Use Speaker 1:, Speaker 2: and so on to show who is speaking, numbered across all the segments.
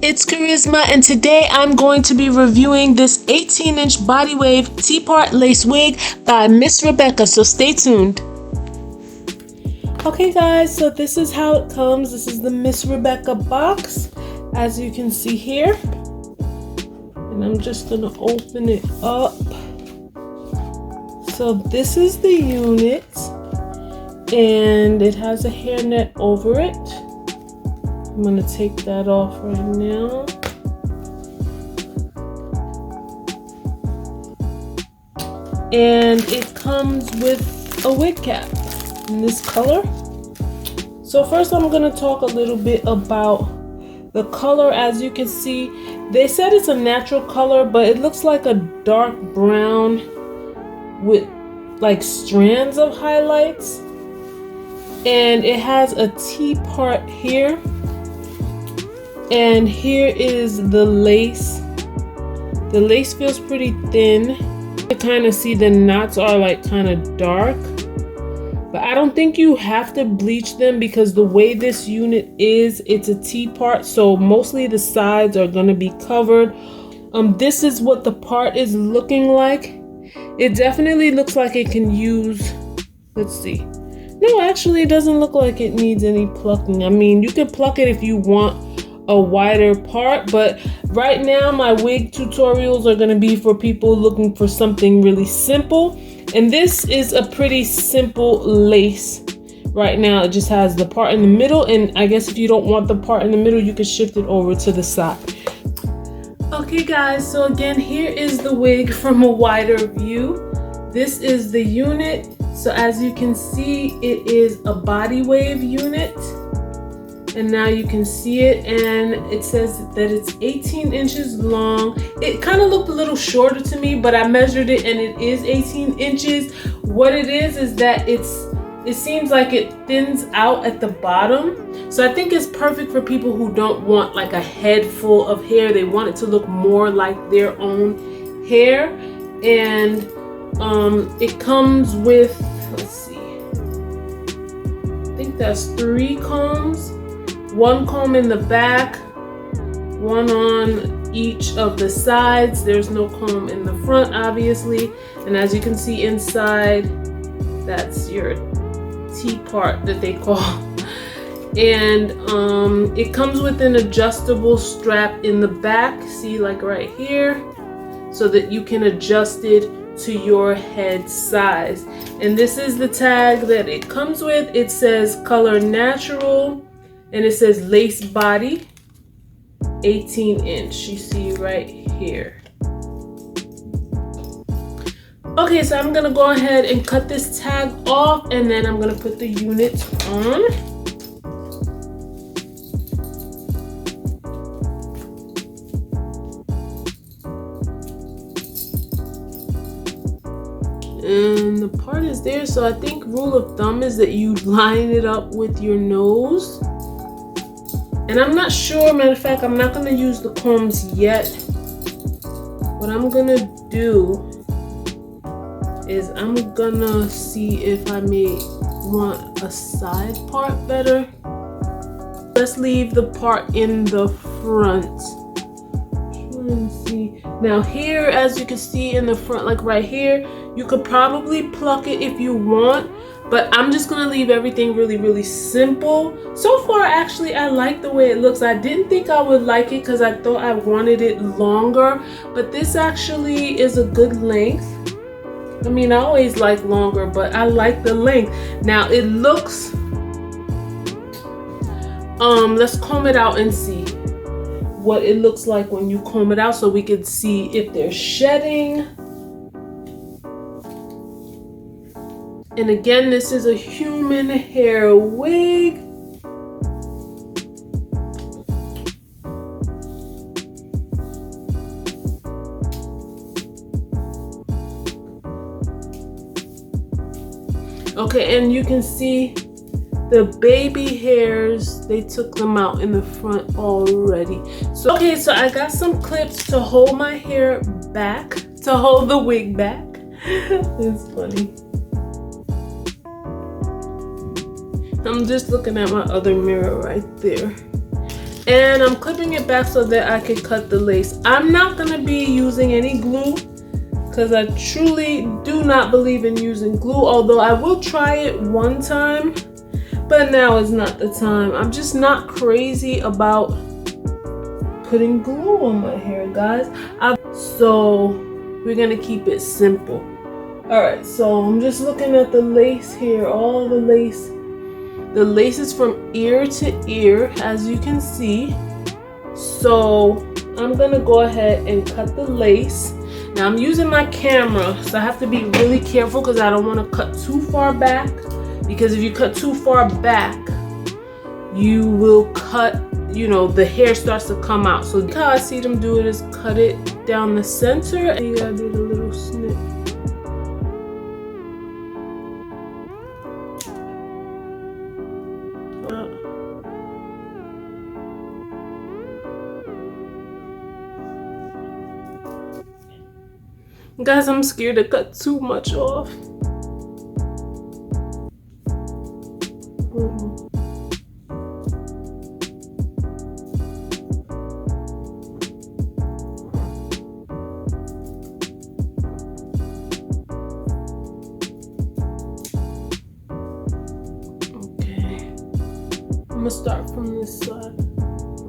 Speaker 1: it's Kharyzma, and today I'm going to be reviewing this 18-inch body wave T-part lace wig by Miss Rebecca, so stay tuned. Okay guys, so this is how it comes. This is the Miss Rebecca box, as you can see here. And I'm just gonna open it up. So this is the unit, and it has a hairnet over it. I'm gonna take that off right now. And it comes with a wig cap in this color. So first I'm gonna talk a little bit about the color. As you can see, they said it's a natural color, but it looks like a dark brown with like strands of highlights. And it has a T-part here. And here is the lace. The lace feels pretty thin. You kind of see the knots are like kind of dark. But I don't think you have to bleach them because the way this unit is, it's a T-part. So mostly the sides are going to be covered. This is what the part is looking like. It definitely looks like it can use, let's see. No, actually it doesn't look like it needs any plucking. I mean, you can pluck it if you want a wider part, but right now my wig tutorials are going to be for people looking for something really simple, and this is a pretty simple lace. Right now it just has the part in the middle, and I guess if you don't want the part in the middle, you can shift it over to the side. Okay guys, so again, here is the wig from a wider view. This is the unit. So as you can see, it is a body wave unit. And now you can see it, and it says that it's 18 inches long. It kind of looked a little shorter to me, but I measured it and it is 18 inches. What it is that it seems like it thins out at the bottom. So I think it's perfect for people who don't want like a head full of hair. They want it to look more like their own hair. And it comes with, let's see, I think that's 3 combs. 1 comb in the back, 1 on each of the sides. There's no comb in the front, obviously. And as you can see inside, that's your T-part that they call. And it comes with an adjustable strap in the back, see, like right here, so that you can adjust it to your head size. And this is the tag that it comes with. It says color natural. And it says lace body, 18 inch, you see right here. Okay, so I'm gonna go ahead and cut this tag off, and then I'm gonna put the unit on. And the part is there, so I think rule of thumb is that you line it up with your nose. And I'm not sure, matter of fact, I'm not gonna use the combs yet. What I'm gonna do is I'm gonna see if I may want a side part better. Let's leave the part in the front. Try and see. Now here, as you can see in the front, like right here, you could probably pluck it if you want. But I'm just gonna leave everything really, really simple. So far, actually, I like the way it looks. I didn't think I would like it because I thought I wanted it longer, but this actually is a good length. I mean, I always like longer, but I like the length. Now it looks, let's comb it out and see what it looks like when you comb it out so we can see if they're shedding. And again, this is a human hair wig. Okay, and you can see the baby hairs, they took them out in the front already. So, okay, so I got some clips to hold my hair back, to hold the wig back. It's funny. I'm just looking at my other mirror right there. And I'm clipping it back so that I can cut the lace. I'm not gonna be using any glue because I truly do not believe in using glue, although I will try it one time, but now is not the time. I'm just not crazy about putting glue on my hair, guys. So we're gonna keep it simple. All right, so I'm just looking at the lace here, all the lace. The lace is from ear to ear, as you can see. So I'm gonna go ahead and cut the lace. Now I'm using my camera, so I have to be really careful because I don't want to cut too far back. Because if you cut too far back, you will cut, you know, the hair starts to come out. So how I see them do it is cut it down the center and you gotta do the little snip. Guys, I'm scared to cut too much off. Okay, I'm gonna start from this side.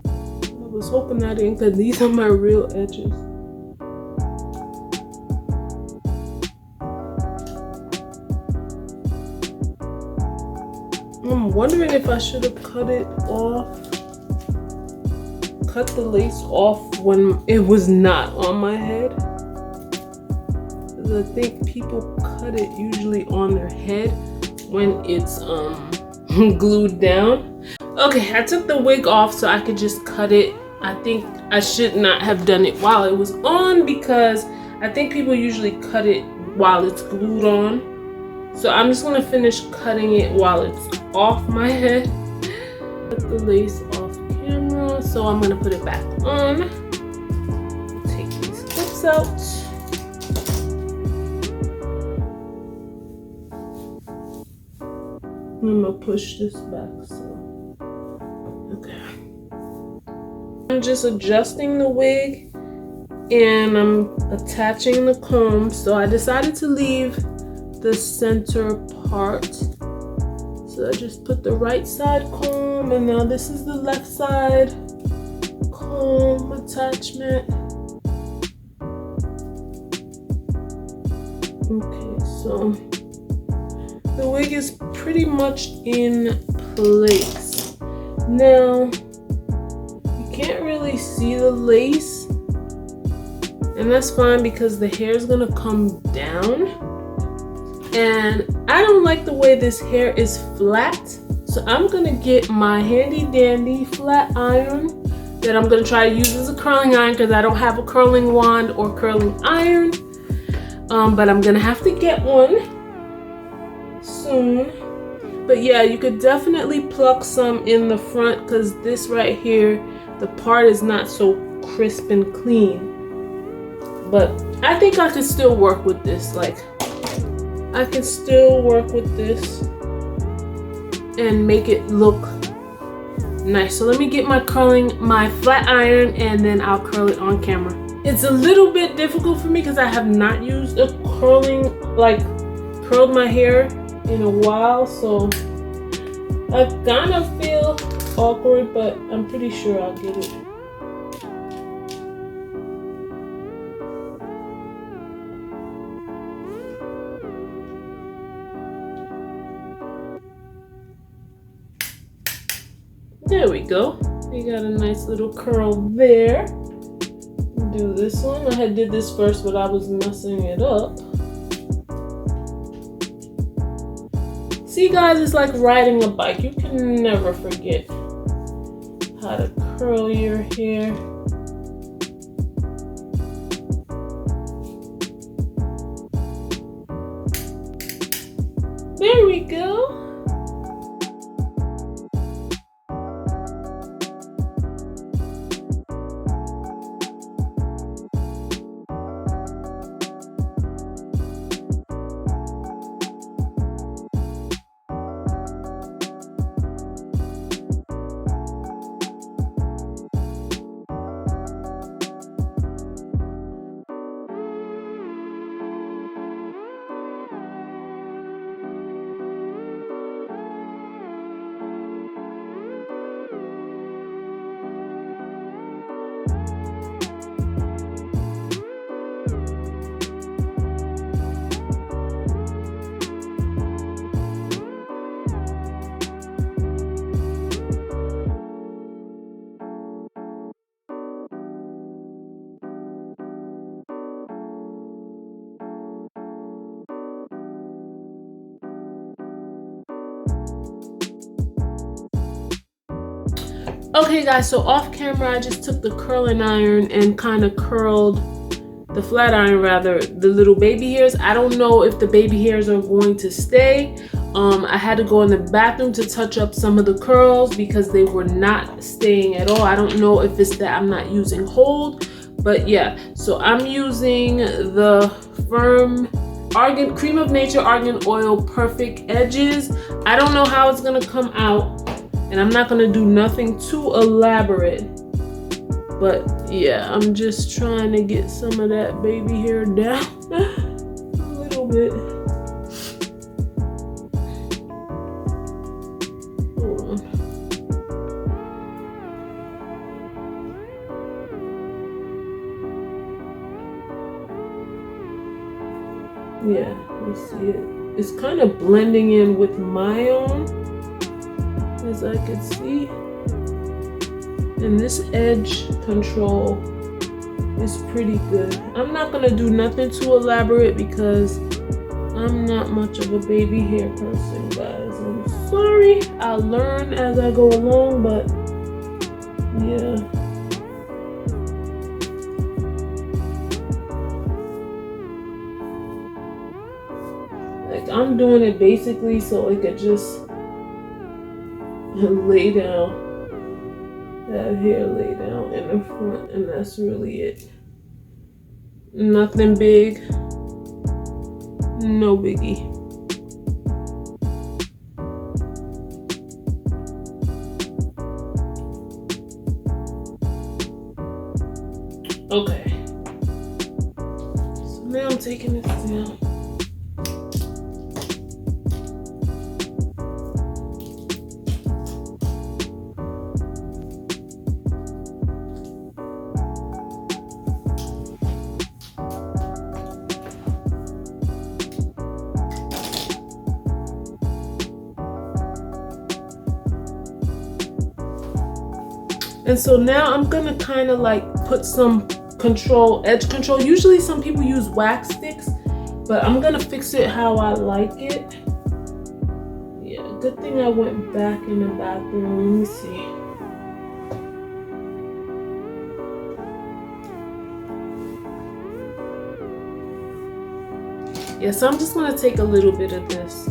Speaker 1: I was hoping I didn't, because these are my real edges. I'm wondering if I should have cut the lace off when it was not on my head. Because I think people cut it usually on their head when it's glued down. Okay, I took the wig off so I could just cut it. I think I should not have done it while it was on because I think people usually cut it while it's glued on. So I'm just gonna finish cutting it while it's off my head. Put the lace off camera, so I'm gonna put it back on. Take these clips out. I'm gonna push this back, so okay. I'm just adjusting the wig and I'm attaching the comb. So I decided to leave the center part. So I just put the right side comb and now this is the left side comb attachment. Okay, so the wig is pretty much in place. Now, you can't really see the lace, and that's fine because the hair is gonna come down. And I don't like the way this hair is flat, so I'm gonna get my handy dandy flat iron that I'm gonna try to use as a curling iron because I don't have a curling wand or curling iron. But I'm gonna have to get one soon. But yeah, you could definitely pluck some in the front because this right here, the part is not so crisp and clean. But I think I could still work with this. Like, I can still work with this and make it look nice. So let me get my flat iron and then I'll curl it on camera. It's a little bit difficult for me because I have not used a curled my hair in a while, so I kind of feel awkward, but I'm pretty sure I'll get it. There we go. We got a nice little curl there. Do this one. I had did this first, but I was messing it up. See, guys, it's like riding a bike. You can never forget how to curl your hair. There we go. Okay guys, so off camera I just took the curling iron and kind of curled the flat iron rather, the little baby hairs. I don't know if the baby hairs are going to stay. I had to go in the bathroom to touch up some of the curls because they were not staying at all. I don't know if it's that I'm not using hold, but yeah. So I'm using the Firm Cream of Nature Argan Oil Perfect Edges. I don't know how it's gonna come out, and I'm not gonna do nothing too elaborate. But yeah, I'm just trying to get some of that baby hair down a little bit. Hold on. Yeah, let's see it. It's kind of blending in with my own, as I can see. And this edge control is pretty good. I'm not gonna do nothing too elaborate because I'm not much of a baby hair person, guys. I'm sorry. I'll learn as I go along, but yeah. Like, I'm doing it basically so it could just lay down. That hair lay down in the front, and that's really it. Nothing big, no biggie. Okay, so now I'm taking this down. And so now I'm gonna kind of like put some edge control. Usually some people use wax sticks, but I'm gonna fix it how I like it. Yeah, good thing I went back in the bathroom. Let me see. Yeah, so I'm just gonna take a little bit of this.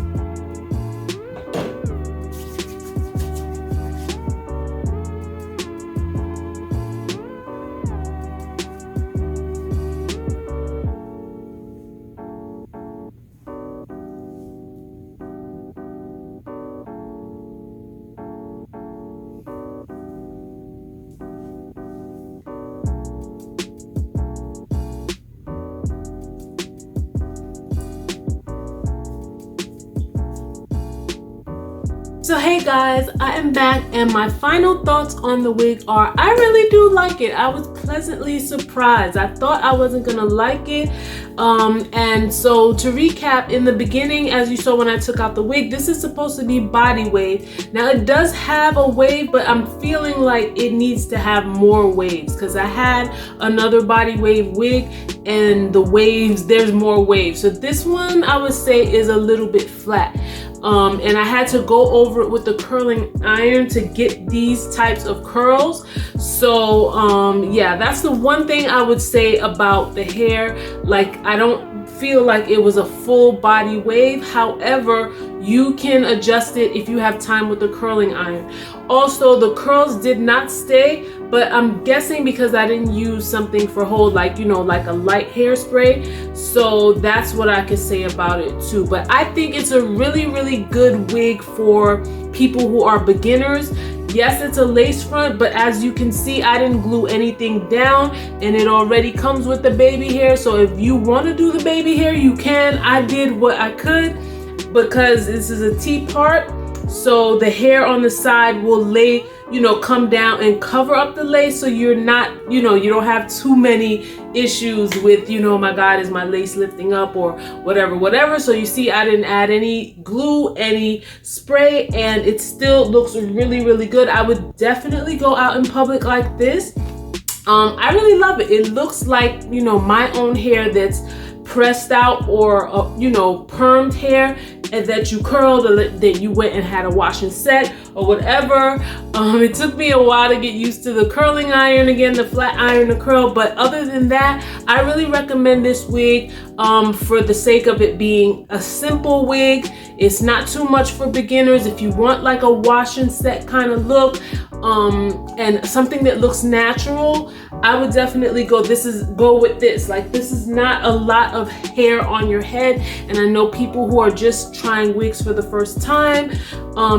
Speaker 1: So hey guys, I am back, and my final thoughts on the wig are I really do like it. I was pleasantly surprised. I thought I wasn't gonna like it. And so to recap, in the beginning, as you saw when I took out the wig, this is supposed to be body wave. Now it does have a wave, but I'm feeling like it needs to have more waves because I had another body wave wig and the waves, there's more waves. So this one I would say is a little bit flat. And I had to go over it with the curling iron to get these types of curls. So yeah, that's the one thing I would say about the hair. Like, I don't feel like it was a full body wave. However, you can adjust it if you have time with the curling iron. Also, the curls did not stay, but I'm guessing because I didn't use something for hold, like, you know, like a light hairspray. So that's what I could say about it too. But I think it's a really, really good wig for people who are beginners. Yes, it's a lace front, but as you can see, I didn't glue anything down, and it already comes with the baby hair. So if you want to do the baby hair, you can. I did what I could because this is a T part. So the hair on the side will lay, you know, come down and cover up the lace, so you're not, you know, you don't have too many issues with, you know, my God, is my lace lifting up or whatever. So you see, I didn't add any glue, any spray, and it still looks really, really good. I would definitely go out in public like this. I really love it. It looks like, you know, my own hair that's pressed out or you know, permed hair and that you curled, or that you went and had a wash and set or whatever. It took me a while to get used to the curling iron again, the flat iron to curl, but other than that, I really recommend this wig for the sake of it being a simple wig. It's not too much for beginners. If you want like a wash and set kind of look, and something that looks natural, I would definitely go with this. Like, this is not a lot of hair on your head, and I know people who are just trying wigs for the first time,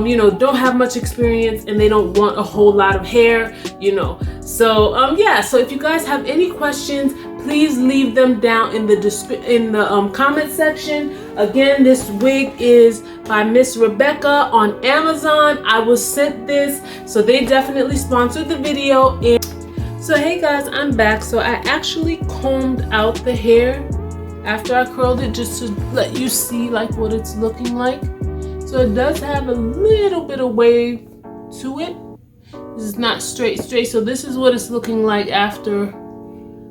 Speaker 1: you know, don't have much experience and they don't want a whole lot of hair, you know. So yeah, so if you guys have any questions, please leave them down in the comment section. Again, this wig is by Miss Rebecca on Amazon. I was sent this, so they definitely sponsored the video. And so hey guys, I'm back. So I actually combed out the hair after I curled it, just to let you see like what it's looking like. So it does have a little bit of wave to it. This is not straight. So this is what it's looking like after,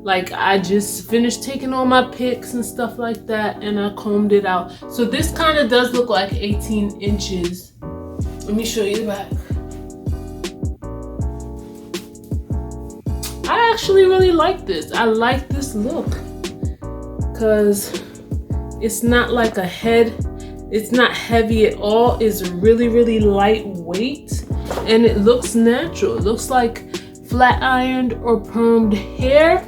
Speaker 1: like, I just finished taking all my pics and stuff like that, and I combed it out. So this kind of does look like 18 inches. Let me show you the back. I actually really like this. I like this look because it's not like a head. It's not heavy at all. It's really, really lightweight, and it looks natural. It looks like flat ironed or permed hair.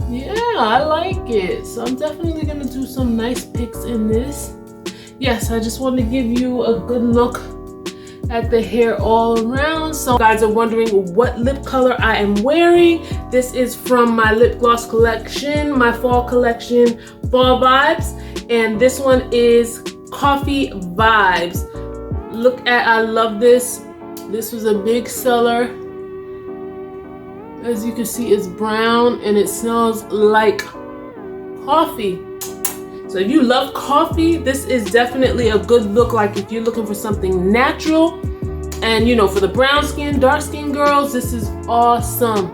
Speaker 1: Yeah, I like it. So I'm definitely gonna do some nice pics in this. Yes, I just want to give you a good look at the hair all around. So you guys are wondering what lip color I am wearing. This is from my lip gloss collection, my fall collection, Fall Vibes. And this one is Coffee Vibes. I love this. This was a big seller. As you can see, it's brown and it smells like coffee. So if you love coffee, this is definitely a good look. Like if you're looking for something natural, and you know, for the brown skin, dark skin girls, this is awesome.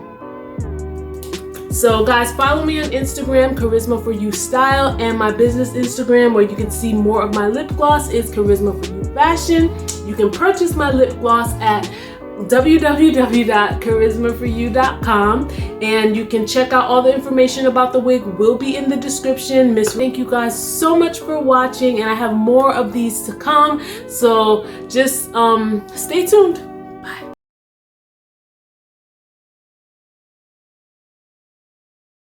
Speaker 1: So guys, follow me on Instagram, Kharyzma For You Style, and my business Instagram, where you can see more of my lip gloss, is Kharyzma For You Fashion. You can purchase my lip gloss at www.kharyzmaforyou.com, and you can check out all the information about the wig will be in the description. Thank you guys so much for watching, and I have more of these to come, so just stay tuned.